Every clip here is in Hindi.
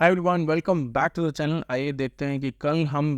Hi everyone, welcome back to the channel. आइए देखते हैं कि कल हम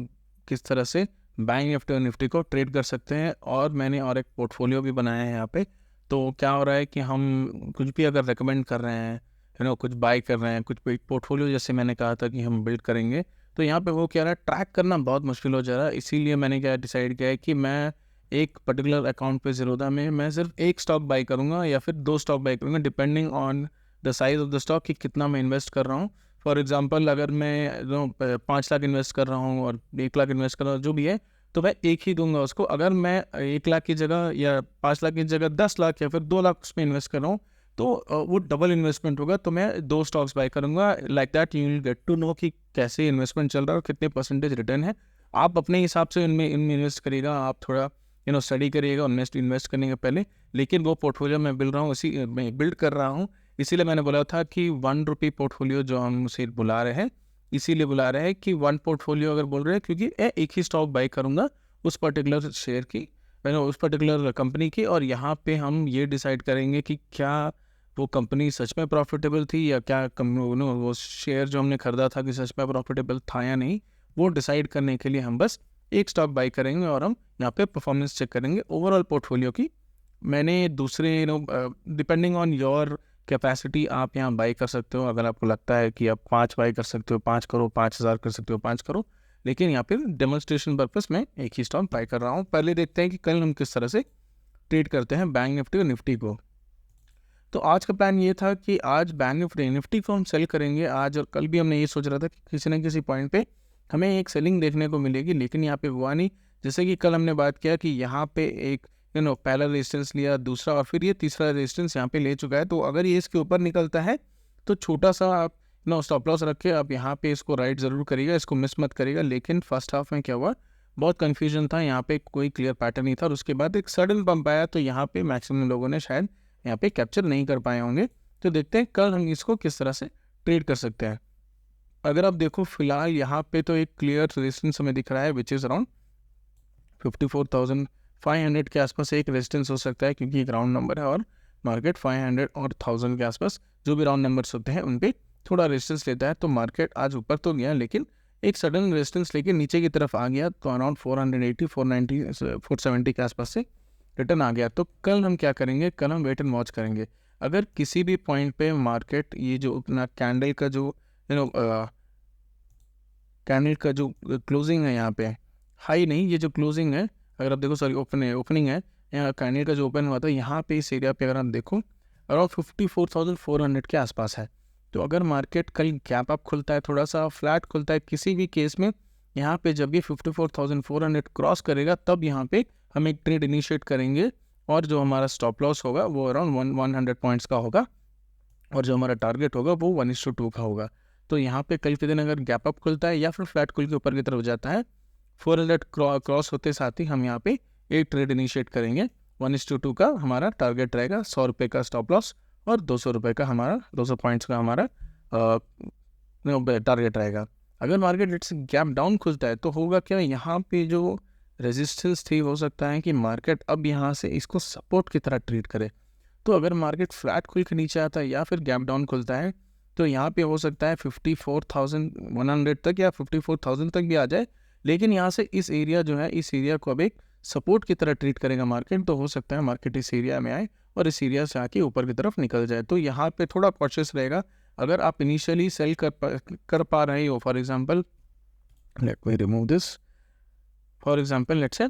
किस तरह से बैंक निफ्टी और निफ्टी को ट्रेड कर सकते हैं। और मैंने और एक पोर्टफोलियो भी बनाया है यहाँ पे। तो क्या हो रहा है कि हम कुछ भी अगर रेकमेंड कर रहे हैं, कुछ बाय कर रहे हैं, कुछ पोर्टफोलियो जैसे मैंने कहा था कि हम बिल्ड करेंगे, तो यहाँ पे वो क्या रहा है, ट्रैक करना बहुत मुश्किल हो जा रहा है। इसीलिए मैंने क्या डिसाइड किया है कि मैं एक पर्टिकुलर अकाउंट पे ज़ीरोधा में मैं सिर्फ एक स्टॉक बाई करूँगा या फिर दो स्टॉक बाई करूँगा, depending on the size of the stock कि कितना मैं इन्वेस्ट कर रहा हूँ। फॉर एग्जांपल, अगर मैं 5 लाख इन्वेस्ट कर रहा हूँ और 1 लाख इन्वेस्ट कर रहा हूँ, जो भी है, तो मैं एक ही दूंगा उसको। अगर मैं 1 लाख की जगह या 5 लाख की जगह 10 लाख या फिर 2 लाख उसमें इन्वेस्ट कर रहा हूँ, तो वो डबल इन्वेस्टमेंट होगा। तो मैं दो स्टॉक्स बाय करूँगा। Like that you will get to know कि कैसे इन्वेस्टमेंट चल रहा है और कितने परसेंटेज रिटर्न है। आप अपने हिसाब से इनमें इनमें इन्वेस्ट करिएगा। आप थोड़ा स्टडी करिएगा इन्वेस्ट करने के पहले। लेकिन वो पोर्टफोलियो मैं बिल्ड रहा हूँ, इसी मैं बिल्ड कर रहा हूँ। इसीलिए मैंने बोला था कि 1 रुपये पोर्टफोलियो जो हम उसे बुला रहे हैं, इसीलिए बुला रहे हैं कि वन पोर्टफोलियो अगर बोल रहे हैं, क्योंकि मैं एक ही स्टॉक बाई करूँगा उस पर्टिकुलर शेयर की, उस पर्टिकुलर कंपनी की। और यहाँ पे हम ये डिसाइड करेंगे कि क्या वो कंपनी सच में प्रॉफिटेबल थी या क्या वो शेयर जो हमने खरीदा था कि सच में प्रॉफिटेबल था या नहीं। वो डिसाइड करने के लिए हम बस एक स्टॉक बाई करेंगे और हम यहाँ पे परफॉर्मेंस चेक करेंगे ओवरऑल पोर्टफोलियो की। मैंने दूसरे डिपेंडिंग ऑन योर कैपेसिटी आप यहाँ बाई कर सकते हो। अगर आपको लगता है कि आप 5 बाई कर सकते हो, 5 करो, 5,000 कर सकते हो, 5 करो। लेकिन यहाँ पे डेमोन्स्ट्रेशन पर्पस में एक ही स्टॉक बाई कर रहा हूँ। पहले देखते हैं कि कल हम किस तरह से ट्रेड करते हैं बैंक निफ्टी और निफ्टी को। तो आज का प्लान ये था कि आज बैंक निफ्टी को हम सेल करेंगे आज, और कल भी हमने ये सोच रहा था कि किसी न किसी पॉइंट पे हमें एक सेलिंग देखने को मिलेगी, लेकिन यहाँ पे हुआ नहीं। जैसे कि कल हमने बात किया कि यहाँ पे एक पहला रेजिस्टेंस लिया, दूसरा, और फिर ये तीसरा रेजिस्टेंस यहाँ पे ले चुका है। तो अगर ये इसके ऊपर निकलता है तो छोटा सा आप स्टॉप लॉस रख के आप यहाँ पे इसको राइट ज़रूर करिएगा, इसको मिस मत करिएगा। लेकिन फर्स्ट हाफ में क्या हुआ, बहुत कन्फ्यूजन था, यहाँ पे कोई क्लियर पैटर्न नहीं था। और उसके बाद एक सडन पंप आया, तो यहाँ पे मैक्सिमम लोगों ने शायद यहाँ पे कैप्चर नहीं कर पाए होंगे। तो देखते हैं कल हम इसको किस तरह से ट्रेड कर सकते हैं। अगर आप देखो, फिलहाल यहाँ पे तो एक क्लियर रेजिस्टेंस हमें दिख रहा है, विच इज़ अराउंड 54,500 के आसपास एक रेजिस्टेंस हो सकता है, क्योंकि एक राउंड नंबर है और मार्केट 500 और 1000 के आसपास जो भी राउंड नंबर्स होते हैं उन पे थोड़ा रेजिस्टेंस लेता है। तो मार्केट आज ऊपर तो गया, लेकिन एक सडन रेजिस्टेंस लेके नीचे की तरफ आ गया। तो अराउंड 480, 490, 470 के आसपास से रिटर्न आ गया। तो कल हम क्या करेंगे, कल हम वेट एंड वॉच करेंगे। अगर किसी भी पॉइंट पे मार्केट ये जो अपना कैंडल का जो कैंडल का जो क्लोजिंग है, यहाँ पे हाई नहीं, ये जो क्लोजिंग है, अगर आप देखो, सॉरी, ओपनिंग है, यहाँ कैंडल का जो ओपन हुआ था, यहाँ पे इस एरिया पे अगर आप देखो अराउंड 54,400 के आसपास है। तो अगर मार्केट कल गैप अप खुलता है, थोड़ा सा फ्लैट खुलता है, किसी भी केस में यहाँ पे जब ये 54,400 क्रॉस करेगा, तब यहाँ पे हम एक ट्रेड इनिशिएट करेंगे। और जो हमारा स्टॉप लॉस होगा वो अराउंड 100 पॉइंट्स का होगा, और जो हमारा टारगेट होगा वो 1:2 का होगा। तो यहाँ पे कल के दिन अगर गैप अप खुलता है या फिर फ्लैट खुल के ऊपर की तरफ जाता है, 400 क्रॉस होते साथ ही हम यहाँ पे एक ट्रेड इनिशिएट करेंगे। 1:2 का हमारा टारगेट रहेगा, 100 रुपये का स्टॉप लॉस और 200 रुपये का हमारा 200 पॉइंट्स का हमारा टारगेट रहेगा। अगर मार्केट से गैप डाउन खुलता है तो होगा क्या, यहाँ पे जो रेजिस्टेंस थी, हो सकता है कि मार्केट अब यहाँ से इसको सपोर्ट की तरह ट्रीट करे। तो अगर मार्केट फ्लैट खुल के नीचे आता है या फिर गैप डाउन खुलता है, तो यहाँ पे हो सकता है 54,100 तक या 54,000 तक भी आ जाए। लेकिन यहाँ से इस एरिया जो है, इस एरिया को अब एक सपोर्ट की तरह ट्रीट करेगा मार्केट। तो हो सकता है मार्केट इस एरिया में आए और इस एरिया से आके ऊपर की तरफ निकल जाए। तो यहाँ पे थोड़ा कॉशियस रहेगा। अगर आप इनिशियली सेल कर पा रहे हो, for example let me remove this, for example let's say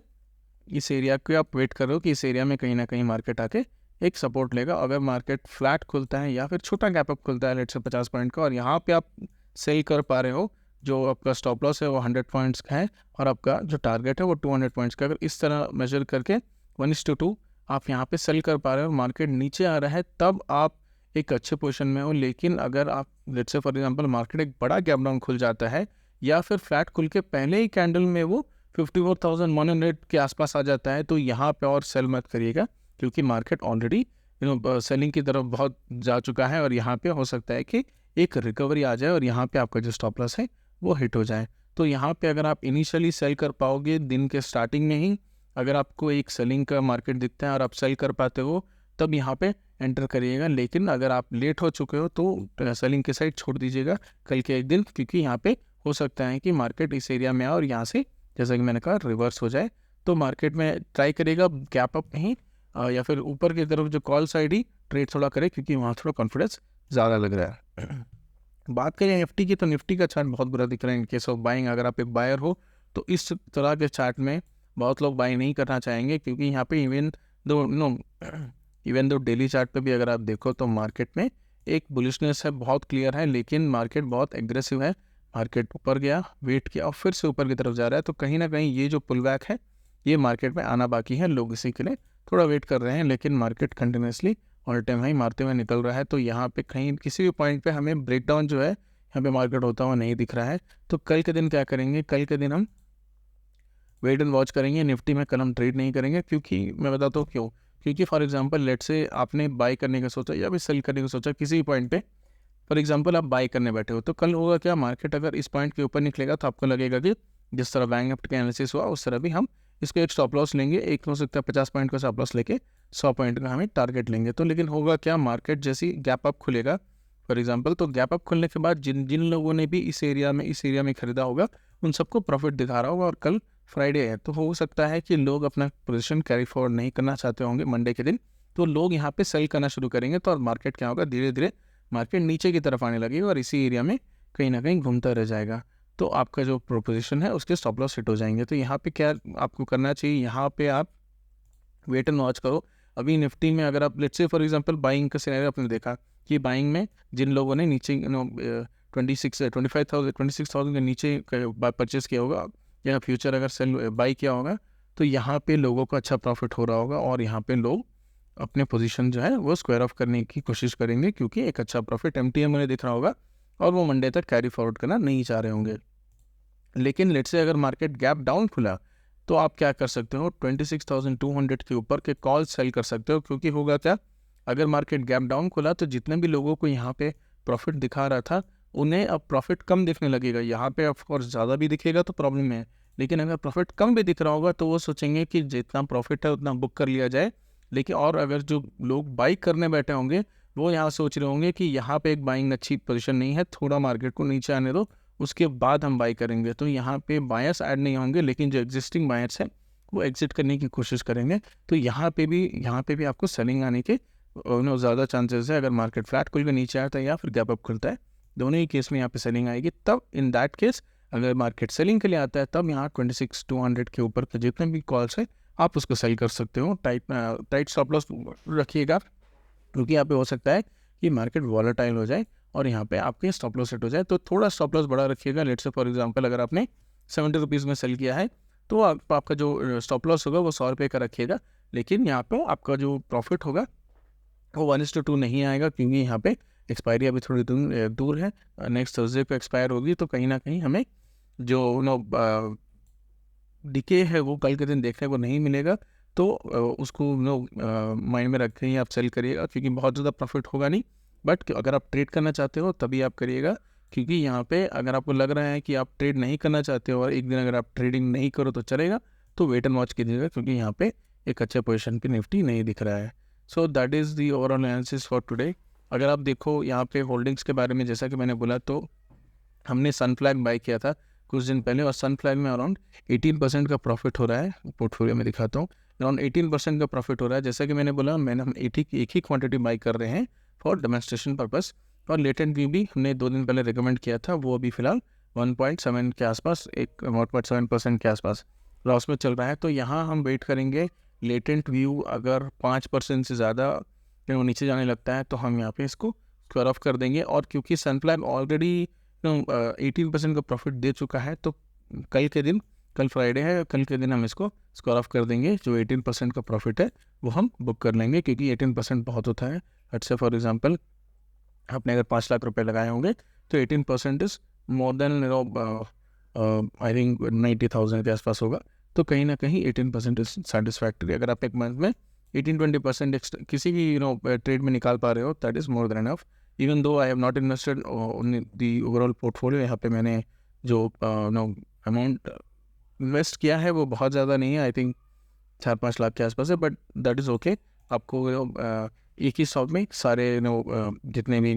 इस एरिया को आप वेट कर रहे हो कि इस एरिया में कहीं ना कहीं मार्केट आके एक सपोर्ट लेगा। अगर मार्केट फ्लैट खुलता है या फिर छोटा गैप अप खुलता है, लेट्स से 50 पॉइंट का, और यहाँ पे आप सेल कर पा रहे हो, जो आपका स्टॉप लॉस है वो 100 पॉइंट्स का है और आपका जो टारगेट है वो 200 पॉइंट्स का, अगर इस तरह मेजर करके 1:2 आप यहाँ पे सेल कर पा रहे हो, मार्केट नीचे आ रहा है, तब आप एक अच्छे पोजीशन में हो। लेकिन अगर आप let's say for example market एक बड़ा गैप डाउन खुल जाता है या फिर फ्लैट खुल के पहले ही कैंडल में वो 54,100 के आसपास आ जाता है, तो यहाँ पे और सेल मत करिएगा, क्योंकि मार्केट ऑलरेडी सेलिंग की तरफ बहुत जा चुका है। और यहाँ पे हो सकता है कि एक रिकवरी आ जाए और यहाँ पे आपका जो स्टॉप लॉस है वो हिट हो जाए। तो यहाँ पे अगर आप इनिशियली सेल कर पाओगे दिन के स्टार्टिंग में ही, अगर आपको एक सेलिंग का मार्केट दिखता है और आप सेल कर पाते हो, तब यहाँ पे एंटर करिएगा। लेकिन अगर आप लेट हो चुके हो तो सेलिंग के साइड छोड़ दीजिएगा कल के एक दिन, क्योंकि यहाँ पे हो सकता है कि मार्केट इस एरिया में आए और यहाँ से जैसा कि मैंने कहा रिवर्स हो जाए। तो मार्केट में ट्राई करिएगा गैप अप कहीं या फिर ऊपर की तरफ जो कॉल साइड ही ट्रेड थोड़ा करे, क्योंकि वहाँ थोड़ा कॉन्फिडेंस ज़्यादा लग रहा है। बात करें निफ्टी की, तो निफ्टी का चार्ट बहुत बुरा दिख रहा है इन केस ऑफ बाइंग। अगर आप एक बायर हो तो इस तरह के चार्ट में बहुत लोग बाइंग नहीं करना चाहेंगे, क्योंकि यहाँ पे इवन दो डेली चार्ट पे भी अगर आप देखो तो मार्केट में एक बुलिशनेस है, बहुत क्लियर है, लेकिन मार्केट बहुत एग्रेसिव है। मार्केट ऊपर गया, वेट किया और फिर से ऊपर की तरफ जा रहा है। तो कहीं ना कहीं ये जो पुल बैक है ये मार्केट में आना बाकी है, लोग इसी के लिए थोड़ा वेट कर रहे हैं, लेकिन market continuously all time high मारते हुए निकल रहा है। तो यहाँ पे कहीं किसी भी पॉइंट पे हमें ब्रेकडाउन जो है यहाँ पे मार्केट होता हुआ नहीं दिख रहा है। तो कल के दिन क्या करेंगे, कल के दिन हम वेट एंड वॉच करेंगे। निफ्टी में कल हम ट्रेड नहीं करेंगे, क्योंकि मैं बताता हूँ क्यों। क्योंकि फॉर एग्जांपल लेट से आपने बाई करने का सोचा या फिर सेल करने का सोचा किसी भी पॉइंट पे, फॉर एग्जांपल आप बाई करने बैठे हो, तो कल होगा क्या, मार्केट अगर इस पॉइंट के ऊपर निकलेगा तो आपको लगेगा कि जिस तरह बैंक निफ्टी का एनालिसिस हुआ उस तरह भी हम इसको एक स्टॉप लॉस लेंगे। एक हो सकता है 50 पॉइंट का स्टॉप लॉस लेके 100 पॉइंट का हमें टारगेट लेंगे। तो लेकिन होगा क्या, मार्केट जैसी गैप अप खुलेगा फॉर एग्जांपल, तो गैप अप खुलने के बाद जिन जिन लोगों ने भी इस एरिया में खरीदा होगा उन सबको प्रॉफिट दिखा रहा होगा। और कल फ्राइडे है तो हो सकता है कि लोग अपना पोजीशन कैरी फॉरवर्ड नहीं करना चाहते होंगे मंडे के दिन, तो लोग यहाँ पे सेल करना शुरू करेंगे। तो और मार्केट क्या होगा, धीरे धीरे मार्केट नीचे की तरफ आने लगेगा और इसी एरिया में कहीं ना कहीं घूमता रह जाएगा। तो आपका जो प्रोपोजिशन है उसके स्टॉप लॉस हिट हो जाएंगे। तो यहाँ पे क्या आपको करना चाहिए, यहाँ पे आप वेट एंड वॉच करो। अभी निफ्टी में अगर आप let's say for example buying का सिनेरियो आपने देखा कि बाइंग में जिन लोगों ने नीचे 26,000 के नीचे परचेस किया होगा या फ्यूचर अगर सेल बाई किया होगा, तो यहाँ पे लोगों को अच्छा प्रॉफिट हो रहा होगा और यहाँ पे लोग अपने पोजीशन जो है वो स्क्वायर ऑफ करने की कोशिश करेंगे, क्योंकि एक अच्छा प्रॉफिट एमटीएम उन्हें दिख रहा होगा और वो मंडे तक कैरी फॉरवर्ड करना नहीं चाह रहे होंगे। लेकिन लेट्स से अगर मार्केट गैप डाउन खुला तो आप क्या कर सकते हो, 26,200 के ऊपर के कॉल सेल कर सकते हो। क्योंकि होगा क्या, अगर मार्केट गैप डाउन खुला तो जितने भी लोगों को यहाँ पे प्रॉफिट दिखा रहा था उन्हें अब प्रॉफिट कम दिखने लगेगा। यहाँ पे ऑफकोर्स ज़्यादा भी दिखेगा तो प्रॉब्लम है, लेकिन अगर प्रॉफिट कम भी दिख रहा होगा तो वो सोचेंगे कि जितना प्रॉफिट है उतना बुक कर लिया जाए। लेकिन और अगर जो लोग बाई करने बैठे होंगे वो यहाँ सोच रहे होंगे कि यहाँ पे एक बाइंग अच्छी पोजीशन नहीं है, थोड़ा मार्केट को नीचे आने दो उसके बाद हम बाई करेंगे। तो यहाँ पे बायर्स ऐड नहीं होंगे, लेकिन जो एग्जिस्टिंग बायर्स हैं वो एग्जिट करने की कोशिश करेंगे। तो यहाँ पे भी आपको सेलिंग आने के ज़्यादा चांसेस है। अगर मार्केट फ्लैट खुल के नीचे आता है या फिर गैप अप खुलता है, दोनों ही केस में यहाँ पे सेलिंग आएगी। तब इन दैट केस अगर मार्केट सेलिंग के लिए आता है तब यहाँ 26,200 के ऊपर के जितने भी कॉल्स है आप उसको सेल कर सकते हो। टाइट स्टॉप लॉस रखिएगा, क्योंकि यहाँ पे हो सकता है कि मार्केट वॉलेटाइल हो जाए और यहाँ पे आपके स्टॉप लॉस सेट हो जाए। तो थोड़ा स्टॉप लॉस बड़ा रखिएगा। लेट्स से फॉर एग्जांपल अगर आपने 70 रुपीज़ में सेल किया है तो आपका जो स्टॉप लॉस होगा वो 100 रुपये का रखिएगा। लेकिन यहाँ पे आपका जो प्रॉफिट होगा वो 1:2 नहीं आएगा, क्योंकि यहाँ पे एक्सपायरी अभी थोड़ी दूर है। नेक्स्ट थर्सडे को एक्सपायर होगी, तो कहीं ना कहीं हमें जो डिके है वो कल के दिन देखने को नहीं मिलेगा। तो उसको माइंड में रखें ही आप सेल करिएगा, क्योंकि बहुत ज़्यादा प्रॉफिट होगा नहीं। बट अगर आप ट्रेड करना चाहते हो तभी आप करिएगा, क्योंकि यहाँ पे अगर आपको लग रहा है कि आप ट्रेड नहीं करना चाहते हो और एक दिन अगर आप ट्रेडिंग नहीं करो तो चलेगा, तो वेट एंड वॉच कीजिएगा, क्योंकि यहाँ पे एक अच्छे पोजीशन पे निफ्टी नहीं दिख रहा है। So that is the overall analysis for today. अगर आप देखो यहाँ पे होल्डिंग्स के बारे में, जैसा कि मैंने बोला, तो हमने सनफ्लैग बाई किया था कुछ दिन पहले और सनफ्लैग में अराउंड 18% का प्रॉफिट हो रहा है। पोर्टफोलियो में दिखाता हूँ, अराउंड 18% का प्रॉफिट हो रहा है। जैसा कि मैंने बोला, हम एक ही क्वांटिटी बाई कर रहे हैं फॉर डेमोन्स्ट्रेशन पर्पस। और लेटेंट व्यू भी हमने 2 दिन पहले रिकमेंड किया था, वो अभी फिलहाल 1.7 के आसपास, 1.7% के आसपास लॉस में चल रहा है। तो यहाँ हम वेट करेंगे। लेटेंट व्यू अगर 5% से ज़्यादा नीचे जाने लगता है तो हम यहाँ पे इसको स्क्वायर ऑफ कर देंगे। और क्योंकि सनफ्लैग ऑलरेडी 18% का प्रॉफिट दे चुका है, तो कल फ्राइडे है, कल के दिन हम इसको स्क्वायर ऑफ कर देंगे। जो 18% का प्रॉफिट है वो हम बुक कर लेंगे, क्योंकि 18% बहुत होता है। लेट्स से फॉर एग्जांपल आपने अगर 5 लाख रुपए लगाए होंगे तो 18% is more than I think 90,000 के आसपास होगा। तो कहीं ना कहीं 18% इज सेटिस्फैक्ट्री। अगर आप एक मंथ में 18-20% किसी भी ट्रेड में निकाल पा रहे हो, that is more than enough. Even though I have not invested in the overall portfolio, यहाँ पे मैंने जो अमाउंट इन्वेस्ट किया है वो बहुत ज़्यादा नहीं है, आई थिंक 4-5 लाख के आसपास है, बट दैट इज़ ओके। आपको एक ही स्टॉक में सारे जितने भी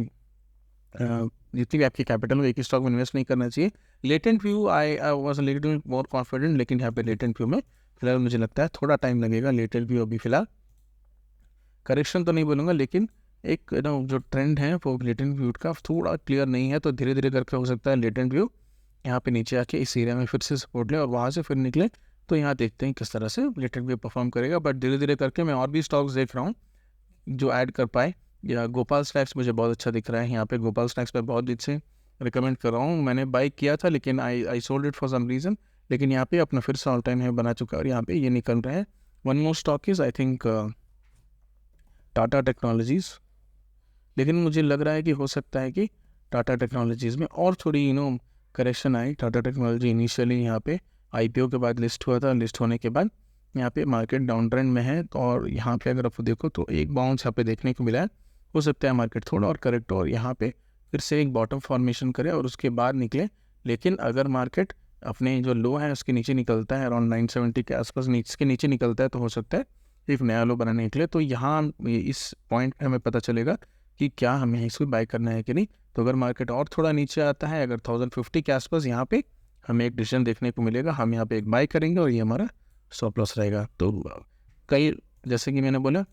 जितनी भी आपकी कैपिटल हो एक ही स्टॉक में इन्वेस्ट नहीं करना चाहिए। Latent view I was little more confident, लेकिन यहाँ पे लेटेंट व्यू में फिलहाल मुझे लगता है थोड़ा टाइम लगेगा। लेटेंट व्यू अभी फिलहाल करेक्शन तो नहीं बोलूँगा, लेकिन एक जो ट्रेंड है वो लेटेंट व्यू का थोड़ा क्लियर नहीं है, तो धीरे धीरे करके हो सकता है लेटेंट व्यू यहाँ पे नीचे आके इस एरिया में फिर से सपोर्ट ले और वहाँ से फिर निकले। तो यहाँ देखते हैं किस तरह से लेटेंट व्यू परफॉर्म करेगा। बट धीरे धीरे करके मैं और भी स्टॉक्स देख रहा हूँ जो ऐड कर पाए। या गोपाल स्नैक्स मुझे बहुत अच्छा दिख रहा है यहाँ पे। गोपाल स्नैक्स मैं बहुत दिन से रिकमेंड कर रहा हूँ। मैंने बाई किया था लेकिन I sold it for some reason, लेकिन यहाँ पे अपना फिर से ऑल टाइम है बना चुका है और यहाँ पे ये निकल रहा है। One more stock is I think Tata technologies, लेकिन मुझे लग रहा है कि हो सकता है कि टाटा टेक्नोलॉजीज़ में और थोड़ी करेक्शन आई। टाटा टेक्नोलॉजी इनिशियली यहाँ पे आईपीओ के बाद लिस्ट हुआ था, लिस्ट होने के बाद यहाँ पे मार्केट डाउन ट्रेंड में है, और यहाँ पे अगर आप देखो तो एक बाउंस यहाँ पे देखने को मिला है। हो सकता है मार्केट थोड़ा और करेक्ट हो और यहाँ पे फिर से एक बॉटम फॉर्मेशन करे और उसके बाद निकले। लेकिन अगर मार्केट अपने जो लो है उसके नीचे निकलता है, अराउंड 970 के आसपास इसके नीचे निकलता है, तो हो सकता है एक नया लो बनाने निकले। तो यहाँ इस पॉइंट पे हमें पता चलेगा कि क्या हमें इसको बाय करना है कि नहीं। तो अगर मार्केट और थोड़ा नीचे आता है, अगर 1050 के आसपास, यहाँ पे हमें एक डिसीजन देखने को मिलेगा, हम यहाँ पे एक बाय करेंगे और ये हमारा स्टॉप लॉस रहेगा। तो कई जैसे कि मैंने बोला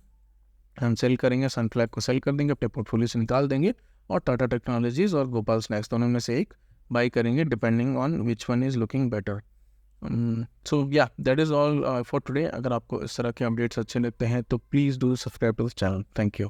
हम सेल करेंगे, सनफ्लैग को सेल कर देंगे, अपने पोर्टफोलियो से निकाल देंगे और टाटा टेक्नोलॉजीज़ और गोपाल स्नैक्स दोनों में से एक बाय करेंगे depending on which one is looking better. So ya that is all for today. अगर आपको इस तरह के अपडेट्स अच्छे लगते हैं तो please do subscribe to the channel. Thank you.